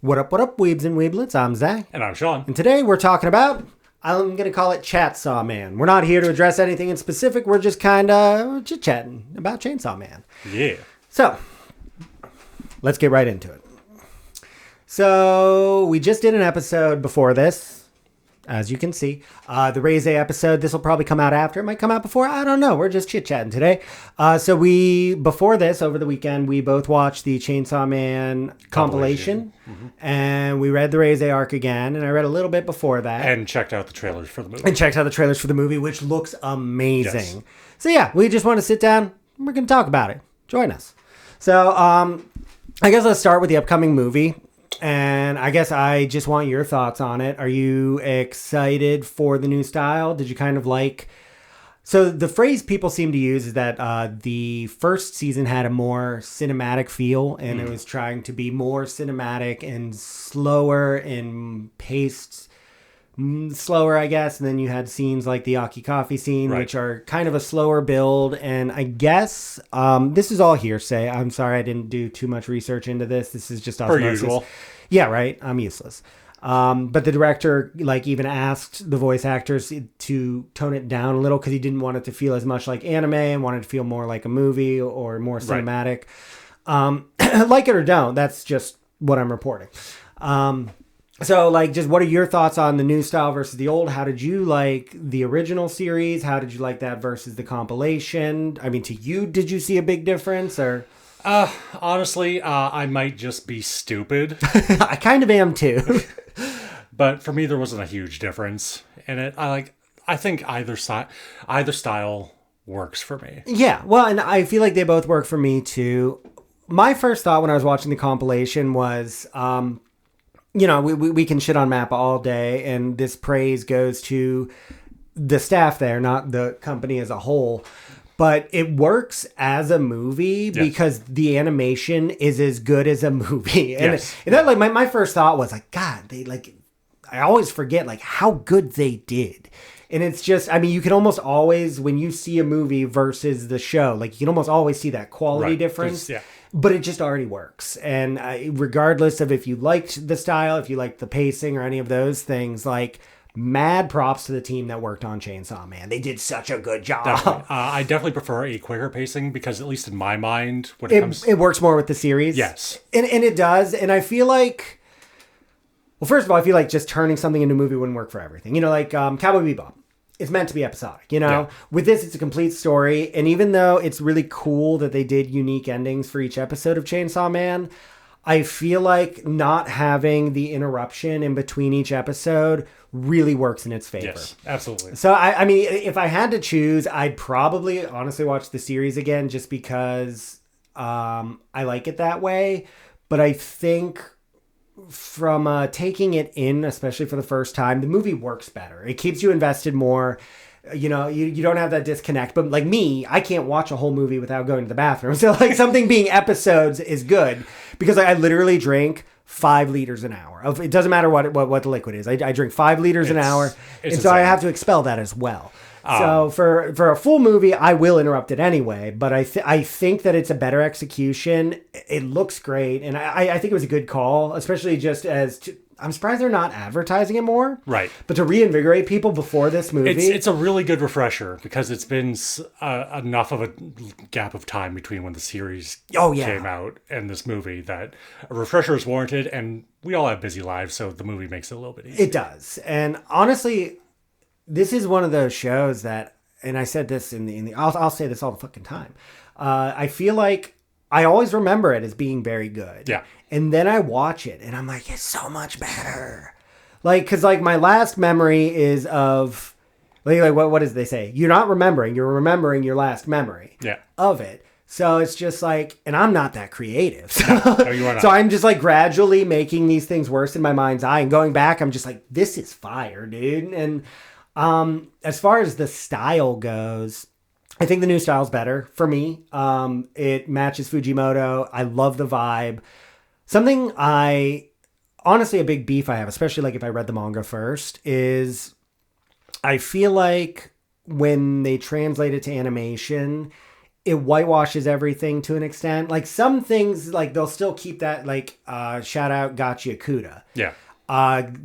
What up, weebs and weeblets? I'm Zach. And I'm Sean. And today we're talking about, I'm going to call it Chainsaw Man. We're not here to address anything in specific. We're just kind of chit-chatting about Chainsaw Man. Yeah. So, let's get right into it. So, we just did an episode before this, as you can see. The Reze episode, this will probably come out after. It might come out before. I don't know. We're just chit-chatting today. Before this, over the weekend, we both watched the Chainsaw Man compilation. Mm-hmm. And we read the Reze Arc again. And I read a little bit before that. And checked out the trailers for the movie. Which looks amazing. Yes. So yeah, we just want to sit down. And we're going to talk about it. Join us. So I guess let's start with the upcoming movie. And I guess I just want your thoughts on it. Are you excited for the new style? Did you kind of like... So the phrase people seem to use is that the first season had a more cinematic feel, and it was trying to be more cinematic and slower and paced slower, I guess. And then you had scenes like the Aki Coffee scene, right, which are kind of a slower build. And I guess this is all hearsay. I'm sorry I didn't do too much research into this. This is just osmosis. Per usual. Yeah, right. I'm useless. But the director even asked the voice actors to tone it down a little because he didn't want it to feel as much like anime and wanted to feel more like a movie or more cinematic. Right. Like it or don't, that's just what I'm reporting. So, just what are your thoughts on the new style versus the old? How did you like the original series? How did you like that versus the compilation? I mean, to you, did you see a big difference or... Honestly, I might just be stupid. I kind of am too. But for me, there wasn't a huge difference in it. I think either style works for me. Yeah, well, and I feel like they both work for me too. My first thought when I was watching the compilation was, we can shit on MAPPA all day, and this praise goes to the staff there, not the company as a whole. But it works as a movie because the animation is as good as a movie. And, and that, my first thought was God, I always forget how good they did. And it's just, you can almost always, when you see a movie versus the show, you can almost always see that quality difference. But it just already works. And regardless of if you liked the style, if you liked the pacing or any of those things, mad props to the team that worked on Chainsaw Man. They did such a good job. Definitely. I definitely prefer a quicker pacing because, at least in my mind, when it works more with the series. Yes. And it does. And I feel like... Well, first of all, I feel like just turning something into a movie wouldn't work for everything. Cowboy Bebop. It's meant to be episodic, Yeah. With this, it's a complete story. And even though it's really cool that they did unique endings for each episode of Chainsaw Man, I feel like not having the interruption in between each episode really works in its favor. Yes, absolutely. So, I mean, if I had to choose, I'd probably honestly watch the series again just because I like it that way. But I think from taking it in, especially for the first time, the movie works better. It keeps you invested more. You don't have that disconnect. But like me, I can't watch a whole movie without going to the bathroom. So something being episodes is good because I literally drink 5 liters an hour. It doesn't matter what the liquid is. I drink 5 liters an hour. And so I have to expel that as well. So for a full movie, I will interrupt it anyway. But I think that it's a better execution. It looks great. And I think it was a good call, especially just I'm surprised they're not advertising it more. Right. But to reinvigorate people before this movie. It's a really good refresher because it's been enough of a gap of time between when the series came out and this movie that a refresher is warranted. And we all have busy lives, so the movie makes it a little bit easier. It does. And honestly, this is one of those shows that, and I said this I'll say this all the fucking time. I feel like I always remember it as being very good. Yeah. And then I watch it and I'm like, it's so much better. Cause my last memory is of what does they say? You're not remembering, you're remembering your last memory of it. So it's just and I'm not that creative. No, you are not. So I'm just gradually making these things worse in my mind's eye and going back, I'm just this is fire, dude. And as far as the style goes, I think the new style's better for me. It matches Fujimoto. I love the vibe. Something honestly, a big beef I have, especially if I read the manga first, is I feel like when they translate it to animation, it whitewashes everything to an extent. Like some things, like they'll still keep that, like shout out Gotchi Akuda. Yeah.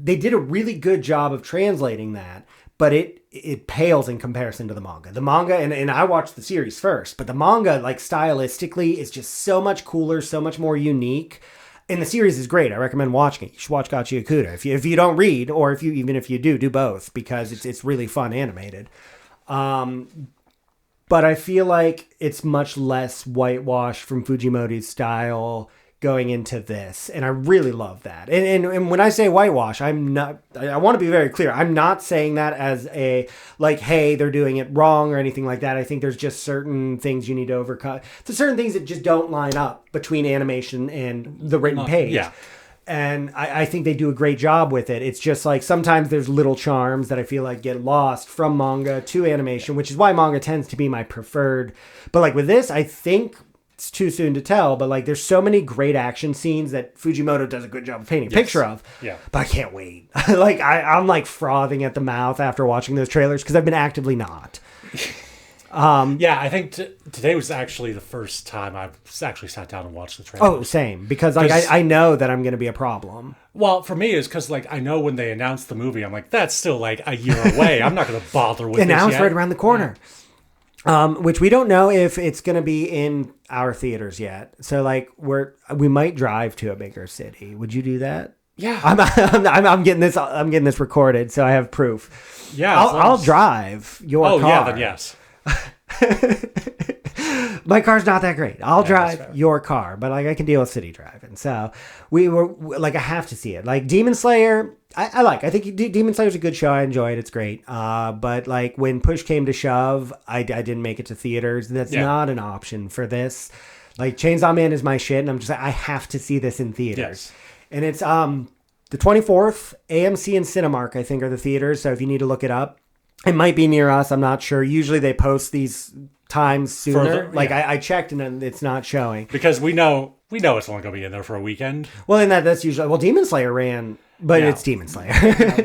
They did a really good job of translating that, but it pales in comparison to the manga. The manga, and I watched the series first, but the manga, like stylistically, is just so much cooler, so much more unique. And the series is great. I recommend watching it. You should watch Gotchi Akuda. If you don't read, or even if you do both, because it's really fun animated. But I feel like it's much less whitewashed from Fujimoto's style going into this. And I really love that. And when I say whitewash, I want to be very clear. I'm not saying that as a, like, hey, they're doing it wrong or anything like that. I think there's just certain things you need to overcome. There's certain things that just don't line up between animation and the written page. Yeah. And I think they do a great job with it. It's just like sometimes there's little charms that I feel like get lost from manga to animation, which is why manga tends to be my preferred. But like with this, I think it's too soon to tell, but like there's so many great action scenes that Fujimoto does a good job of painting a picture of. Yeah. But I can't wait. Like I'm like frothing at the mouth after watching those trailers because I've been actively not. Yeah, I think today was actually the first time I've actually sat down and watched the trailer. Oh, same. Because like I know that I'm going to be a problem. Well, for me, it's because like I know when they announced the movie, I'm like, that's still like a year away. I'm not going to bother with and this now it's yet. right around the corner. Yeah. Which we don't know if it's going to be in our theaters yet. So like we might drive to a bigger city. Would you do that? Yeah, I'm getting this. I'm getting this recorded, so I have proof. Yeah, I'll drive your car. Oh yeah, then yes. My car's not that great. I'll drive your car, but like I can deal with city driving. So we were like, I have to see it. Like Demon Slayer, I think Demon Slayer's a good show. I enjoy it. It's great. But like when push came to shove, I didn't make it to theaters. That's not an option for this. Like Chainsaw Man is my shit, and I'm just like, I have to see this in theaters. Yes. And it's the 24th, AMC and Cinemark, I think, are the theaters. So if you need to look it up, it might be near us. I'm not sure. Usually they post these times sooner. Further, like I checked and it's not showing. Because we know it's only going to be in there for a weekend. Well, and that's usually... Well, Demon Slayer ran... But it's Demon Slayer.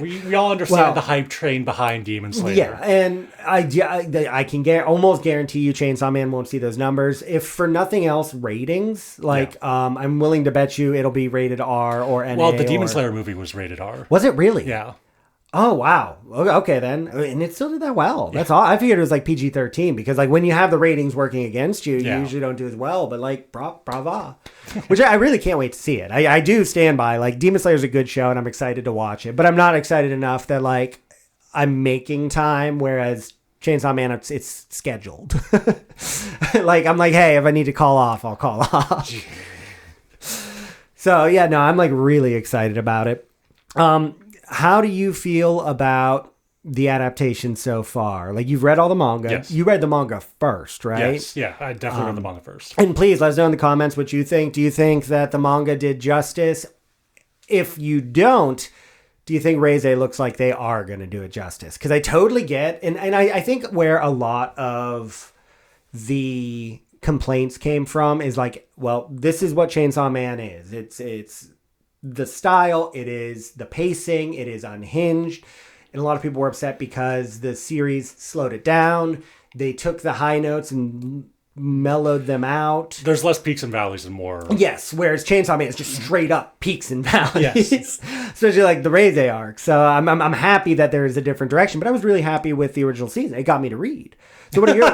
We all understand the hype train behind Demon Slayer. Yeah, and I can almost guarantee you Chainsaw Man won't see those numbers. If for nothing else, ratings, I'm willing to bet you it'll be rated R or NA. Well, the Demon Slayer movie was rated R. Was it really? Yeah. Oh, wow. Okay, then. And it still did that well. That's all. I figured it was like PG-13 because like when you have the ratings working against you, you usually don't do as well. But like, brava. Which I really can't wait to see it. I do stand by. Like, Demon Slayer's a good show and I'm excited to watch it. But I'm not excited enough that like I'm making time, whereas Chainsaw Man, it's scheduled. Like, I'm like, hey, if I need to call off, I'll call off. So, yeah, no, I'm like really excited about it. How do you feel about the adaptation so far? Like, you've read all the manga. Yes. You read the manga first, right? Yes. Yeah, I definitely read the manga first. And please let us know in the comments what you think. Do you think that the manga did justice? If you don't, do you think Reze looks like they are going to do it justice? Because I totally get, and I think where a lot of the complaints came from is like, well, this is what Chainsaw Man is. It's the style, it is the pacing, it is unhinged. And a lot of people were upset because the series slowed it down. They took the high notes and mellowed them out. There's less peaks and valleys and more. Yes, whereas Chainsaw Man is just straight up peaks and valleys. Yes. Especially like the Reze arc. So I'm happy that there is a different direction, but I was really happy with the original season. It got me to read. So what are your...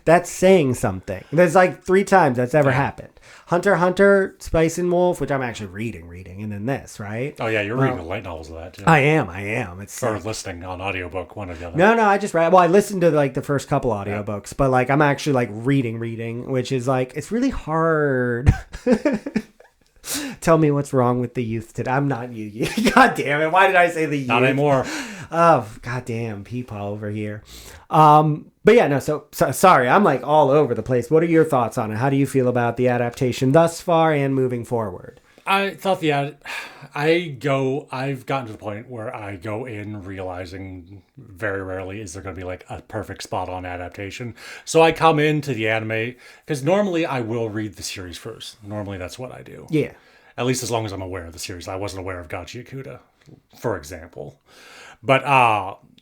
That's saying something. There's like 3 times that's ever happened. Hunter x Hunter, Spice and Wolf, which I'm actually reading, and then this, right? Oh yeah, you're reading the light novels of that too. I am. It's or listening on audiobook, one or the other. No, I just read. Well, I listened to like the first couple audiobooks, but like I'm actually like reading, which is like it's really hard. Tell me what's wrong with the youth today. I'm not you. God damn it. Why did I say the youth? Not anymore. Oh, goddamn peepaw over here. But yeah, no, so sorry. I'm like all over the place. What are your thoughts on it? How do you feel about the adaptation thus far and moving forward? I thought I've gotten to the point where I go in realizing very rarely is there going to be like a perfect spot on adaptation. So I come into the anime because normally I will read the series first. Normally that's what I do. Yeah. At least as long as I'm aware of the series. I wasn't aware of Gotchi Akuda, for example. But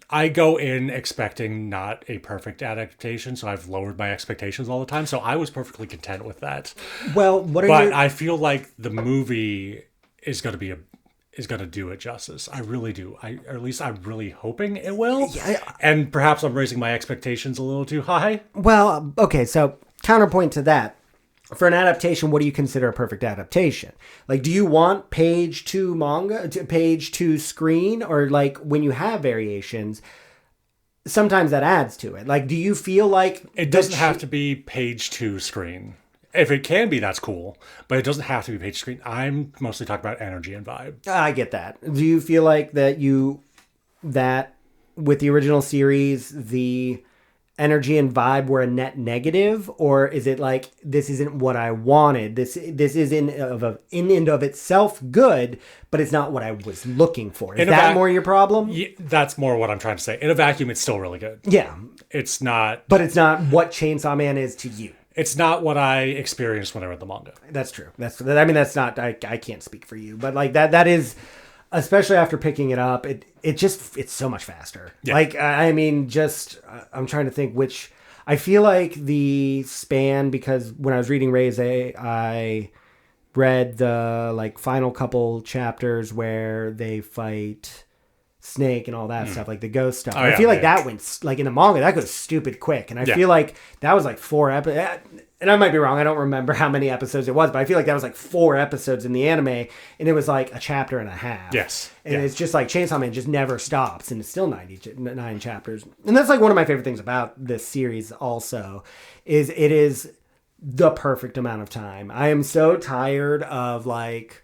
I go in expecting not a perfect adaptation, so I've lowered my expectations all the time. So I was perfectly content with that. Well, I feel like the movie is going to do it justice. I really do. Or at least I'm really hoping it will. Yeah, and perhaps I'm raising my expectations a little too high. Well, okay, so counterpoint to that. For an adaptation, what do you consider a perfect adaptation? Like, do you want page to manga, to page to screen? Or like when you have variations, sometimes that adds to it. Like, do you feel like... It doesn't have to be page to screen. If it can be, that's cool. But it doesn't have to be page screen. I'm mostly talking about energy and vibe. I get that. Do you feel like that with the original series, the energy and vibe were a net negative? Or is it like, this isn't what I wanted? This is in and of itself good, but it's not what I was looking for. Is that more your problem? Yeah, that's more what I'm trying to say. In a vacuum, it's still really good. Yeah. It's not... But it's not what Chainsaw Man is to you. It's not what I experienced when I read the manga. That's true. That's not... I can't speak for you. But like that is... Especially after picking it up, it's so much faster. Yeah. Like, I mean, I'm trying to think which... I feel like the span, because when I was reading Reze, I read the like final couple chapters where they fight Snake and all that stuff, like the ghost stuff. I feel like that went, like in the manga, that goes stupid quick. And I feel like that was like 4 episodes. And I might be wrong. I don't remember how many episodes it was, but I feel like that was like 4 episodes in the anime, and it was like a chapter and a half. Yes. And it's just like Chainsaw Man just never stops, and it's still 99 chapters. And that's like one of my favorite things about this series also, is it is the perfect amount of time. I am so tired of like...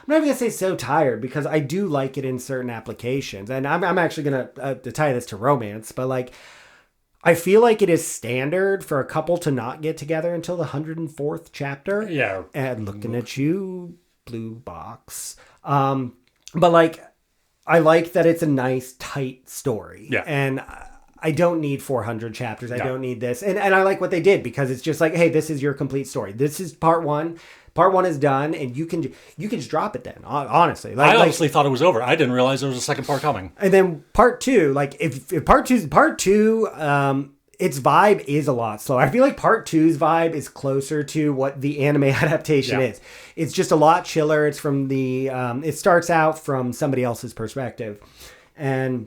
I'm not even going to say so tired, because I do like it in certain applications. And I'm actually going to tie this to romance, but like... I feel like it is standard for a couple to not get together until the 104th chapter. Yeah. And looking at you, blue box. But like, I like that it's a nice, tight story. Yeah. And I don't need 400 chapters. I don't need this. And I like what they did, because it's just like, hey, this is your complete story. This is part 1. Part 1 is done, and you can just drop it then, honestly. I honestly thought it was over. I didn't realize there was a second part coming. And then part 2, like if part 2, its vibe is a lot slower. I feel like part 2's vibe is closer to what the anime adaptation is. It's just a lot chiller. It's from it starts out from somebody else's perspective. And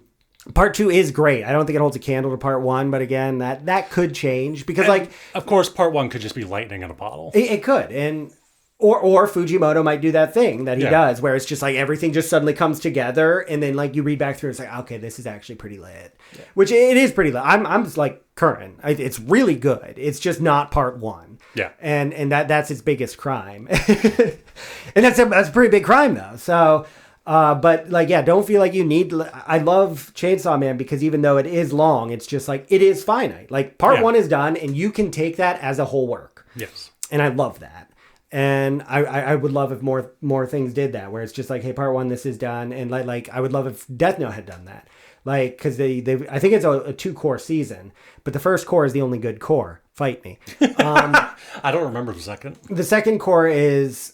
part 2 is great. I don't think it holds a candle to part 1, but again, that could change, because of course, part 1 could just be lightning in a bottle. It could. And Or Fujimoto might do that thing that he does, where it's just like everything just suddenly comes together, and then like you read back through, it's like, okay, this is actually pretty lit, which it is pretty lit. I'm just like current. It's really good. It's just not part 1. Yeah, and that's its biggest crime, and that's a pretty big crime though. So, but like don't feel like you need. I love Chainsaw Man because even though it is long, it's just like it is finite. Like part 1 is done, and you can take that as a whole work. Yes, and I love that. And I would love if more things did that, where it's just like, hey, part 1, this is done. And like I would love if Death Note had done that. Like, because they I think it's a 2-core season, but the first core is the only good core. Fight me. I don't remember the second. The second core is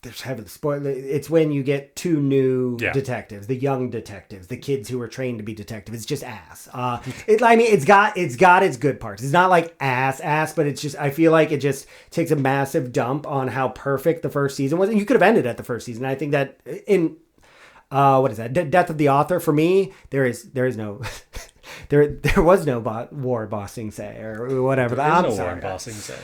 there's heavy spoiler. It's when you get 2 new detectives, the young detectives, the kids who are trained to be detectives. It's just ass. It's got its good parts. It's not like ass, but it's just, I feel like it just takes a massive dump on how perfect the first season was. And you could have ended at the first season. I think that in what is that? Death of the Author, for me, there is no there was no war bossing say or whatever. There is no war bossing say.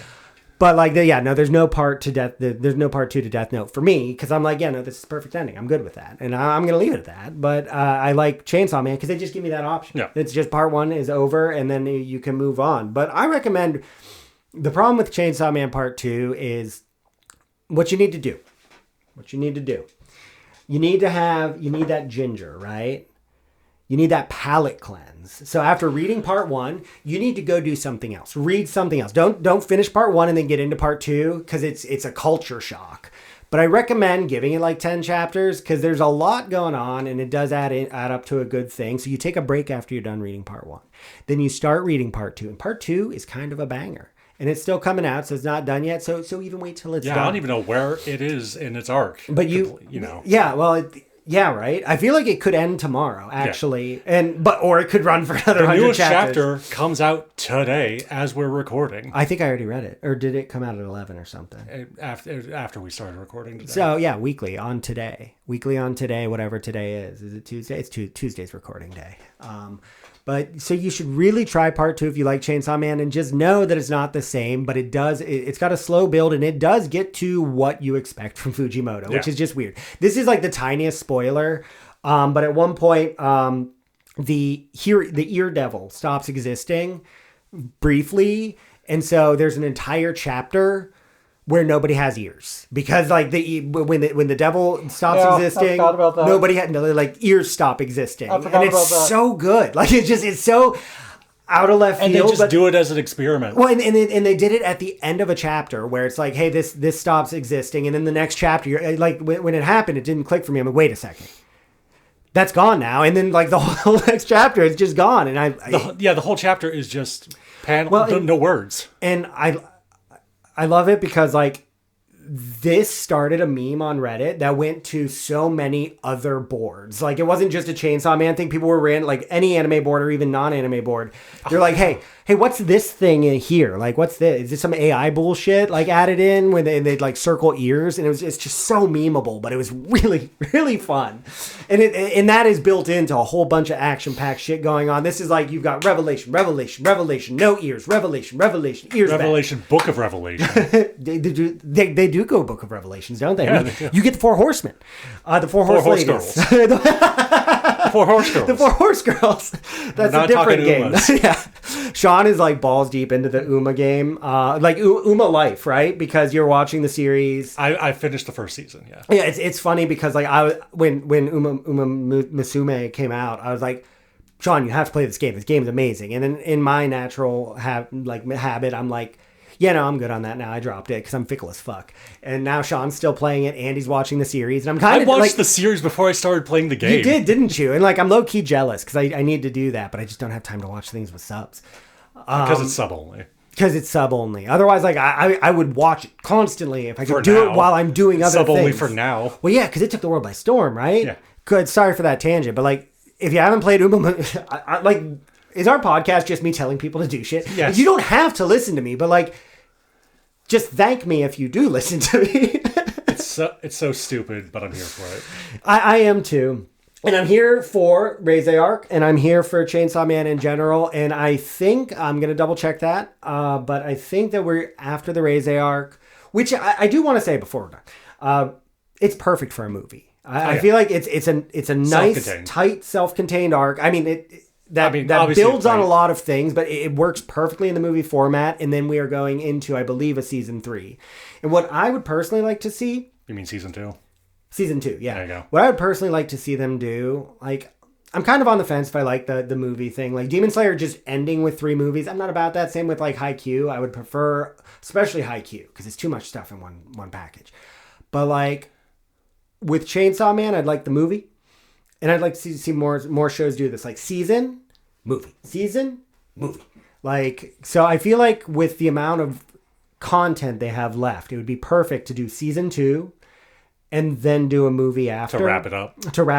But like, there's no part to Death. There's no part 2 to Death Note for me, because I'm like, this is perfect ending. I'm good with that, and I'm gonna leave it at that. But I like Chainsaw Man because they just give me that option. Yeah. It's just part 1 is over, and then you can move on. But I recommend. The problem with Chainsaw Man part 2 is what you need to do. You need that ginger, right? You need that palate cleanse. So after reading part 1, you need to go do something else. Read something else. Don't finish part 1 and then get into part 2, because it's a culture shock. But I recommend giving it like 10 chapters, because there's a lot going on, and it does add up to a good thing. So you take a break after you're done reading part 1. Then you start reading part 2. And part 2 is kind of a banger. And it's still coming out, so it's not done yet. So even wait till it's done. I don't even know where it is in its arc. But you know. Yeah, well... Yeah, right. I feel like it could end tomorrow, actually, or it could run for another 100 newest chapters. chapter comes out today as we're recording. I think I already read it, or did it come out at 11 or something? After we started recording today. So yeah, weekly on today, whatever today is. Is it Tuesday? It's Tuesday's recording day. But so you should really try part 2 if you like Chainsaw Man, and just know that it's not the same, but it's got a slow build, and it does get to what you expect from Fujimoto, which is just weird. This is like the tiniest spoiler. But at one point, the ear devil stops existing briefly. And so there's an entire chapter where nobody has ears, because like when the devil stops existing, nobody had ears stop existing, and it's so good. Like it's so out of left field. And they just do it as an experiment. Well, and they did it at the end of a chapter where it's like, hey, this stops existing, and then the next chapter, you're like, when it happened, it didn't click for me. I'm like, wait a second. That's gone now, and then like the whole next chapter is just gone, and the whole chapter is just no words, and I love it because like this started a meme on Reddit that went to so many other boards. Like it wasn't just a Chainsaw Man thing. People were in like any anime board or even non-anime board. They're like, hey, what's this thing in here? Like, what's this? Is this some AI bullshit like added in when they'd like circle ears? And it's just so memeable, but it was really, really fun. And that is built into a whole bunch of action-packed shit going on. This is like, you've got revelation, no ears, revelation, ears Revelation, back. Book of Revelation. They do go Book of Revelations, don't they? Yeah, they do. You get the 4 horsemen. The 4 horse ladies. Girls. The 4 horse girls. The 4 horse girls. That's a different game. Yeah. Sean is like balls deep into the Uma game. Like Uma Life, right? Because you're watching the series. I finished the first season, yeah. Yeah, it's funny because like when Uma Musume came out, I was like, Sean, you have to play this game. This game is amazing. And then in my natural habit, I'm like, yeah, no, I'm good on that now. I dropped it because I'm fickle as fuck. And now Sean's still playing it, and he's watching the series. And I'm kind of I watched the series before I started playing the game. You did, didn't you? And like, I'm low key jealous because I need to do that, but I just don't have time to watch things with subs. Because it's sub only. Because it's sub only. Otherwise, like I would watch it constantly if I could do it while I'm doing other things. Sub only for now. Well, yeah, because it took the world by storm, right? Yeah. Good. Sorry for that tangent, but like, if you haven't played Uma, like, is our podcast just me telling people to do shit? Yes. You don't have to listen to me, but like, just thank me if you do listen to me. It's so stupid, but I'm here for it. I am too. And I'm here for Reze Arc, and I'm here for Chainsaw Man in general, and I think, I'm going to double check that, but I think that we're after the Reze Arc, which I do want to say before we're done. It's perfect for a movie. I feel like it's a nice, tight, self-contained arc. I mean, that builds on a lot of things, but it works perfectly in the movie format. And then we are going into, I believe, a season 3. And what I would personally like to see... You mean season 2? Season 2, yeah. There you go. What I would personally like to see them do, like, I'm kind of on the fence if I like the movie thing. Like, Demon Slayer just ending with 3 movies. I'm not about that. Same with, like, Haikyuu. I would prefer, especially Haikyuu, because it's too much stuff in one package. But, like, with Chainsaw Man, I'd like the movie. And I'd like to see more shows do this. Like, season, movie. Season, movie. Like, so I feel like with the amount of content they have left, it would be perfect to do season 2 and then do a movie after. To wrap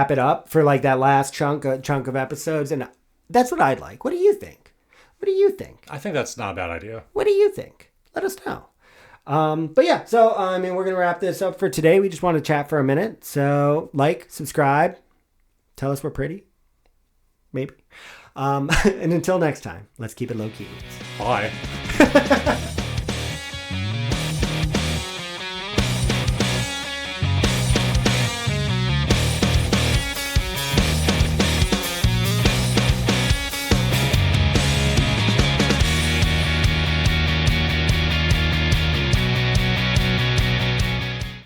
it up. For, like, that last chunk of episodes. And that's what I'd like. What do you think? I think that's not a bad idea. What do you think? Let us know. But yeah, so, I mean, we're going to wrap this up for today. We just want to chat for a minute. So, like, subscribe. Tell us we're pretty. Maybe. And until next time, let's keep it low key. Bye.